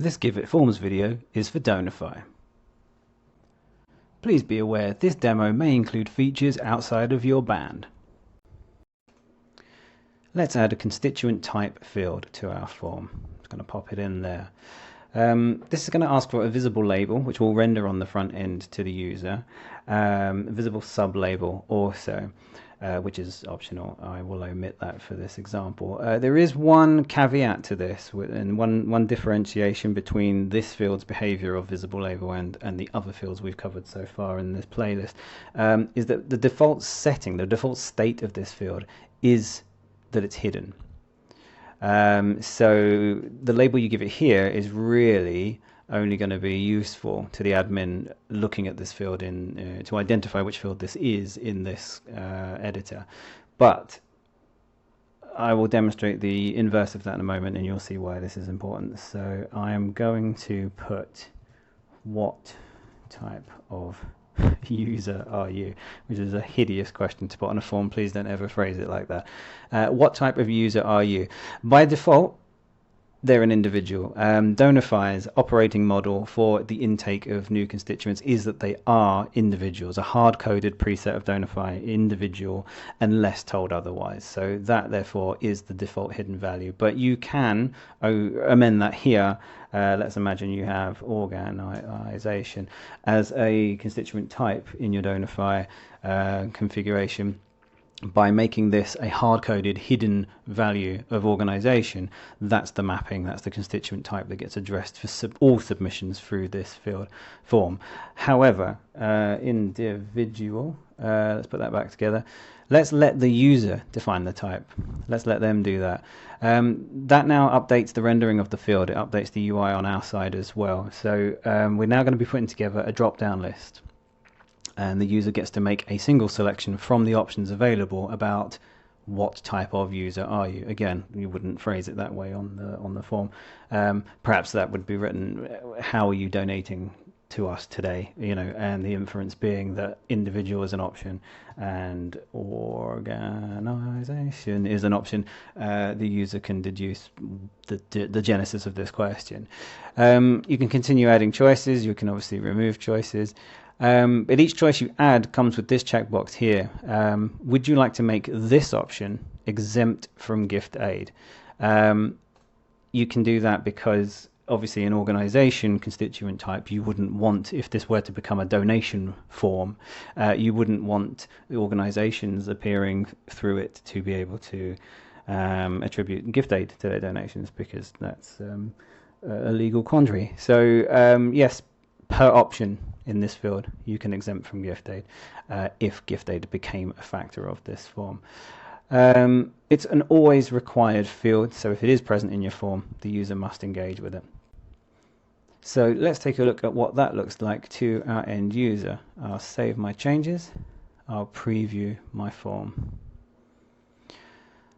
This GiveIt Forms video is for Donorfy. Please be aware this demo may include features outside of your band. Let's add a constituent type field to our form. I'm just going to pop it in there. This is going to ask for a visible label, which will render on the front end to the user. A visible sub-label also, which is optional. I will omit that for this example. There is one caveat to this, and one differentiation between this field's behavior of visible label and the other fields we've covered so far in this playlist, is that the default setting, the default state of this field is that it's hidden. So the label you give it here is really only going to be useful to the admin looking at this field to identify which field this is in this editor. But I will demonstrate the inverse of that in a moment, and you'll see why this is important. So I am going to put what type of user are you, which is a hideous question to put on a form. Please don't ever phrase it like that. What type of user are you? By default, they're an individual. Donorfy's operating model for the intake of new constituents is that they are individuals, a hard-coded preset of Donorfy, individual, unless told otherwise. So that, therefore, is the default hidden value. But you can amend that here. Let's imagine you have organization as a constituent type in your Donorfy configuration. By making this a hard-coded hidden value of organization, that's the mapping, that's the constituent type that gets addressed for all submissions through this field form. However, individual, let's put that back together. Let's let the user define the type. Let's let them do that. That now updates the rendering of the field. It updates the UI on our side as well. So we're now going to be putting together a drop-down list, and the user gets to make a single selection from the options available about what type of user are you. Again, you wouldn't phrase it that way on the form. Perhaps that would be written, how are you donating to us today? And the inference being that individual is an option and organization is an option. The user can deduce the genesis of this question. You can continue adding choices. You can obviously remove choices. But each choice you add comes with this checkbox here. Would you like to make this option exempt from gift aid? You can do that because obviously in organization constituent type, you wouldn't want, if this were to become a donation form, you wouldn't want the organizations appearing through it to be able to attribute gift aid to their donations, because that's a legal quandary. So yes, per option in this field, you can exempt from gift aid if gift aid became a factor of this form. It's an always required field, so if it is present in your form, the user must engage with it. So let's take a look at what that looks like to our end user. I'll save my changes. I'll preview my form.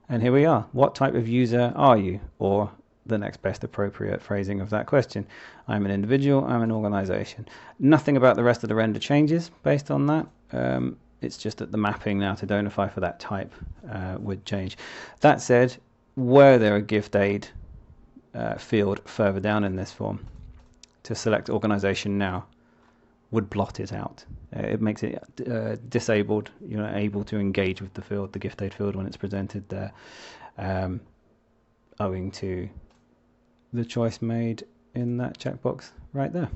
And here we are. What type of user are you? Or the next best appropriate phrasing of that question. I'm an individual, I'm an organization. Nothing about the rest of the render changes based on that. It's just that the mapping now to Donorfy for that type would change. That said, were there a gift aid field further down in this form, to select organization now would blot it out. It makes it disabled. You're not able to engage with the field, the gift aid field, when it's presented there, owing to the choice made in that checkbox right there.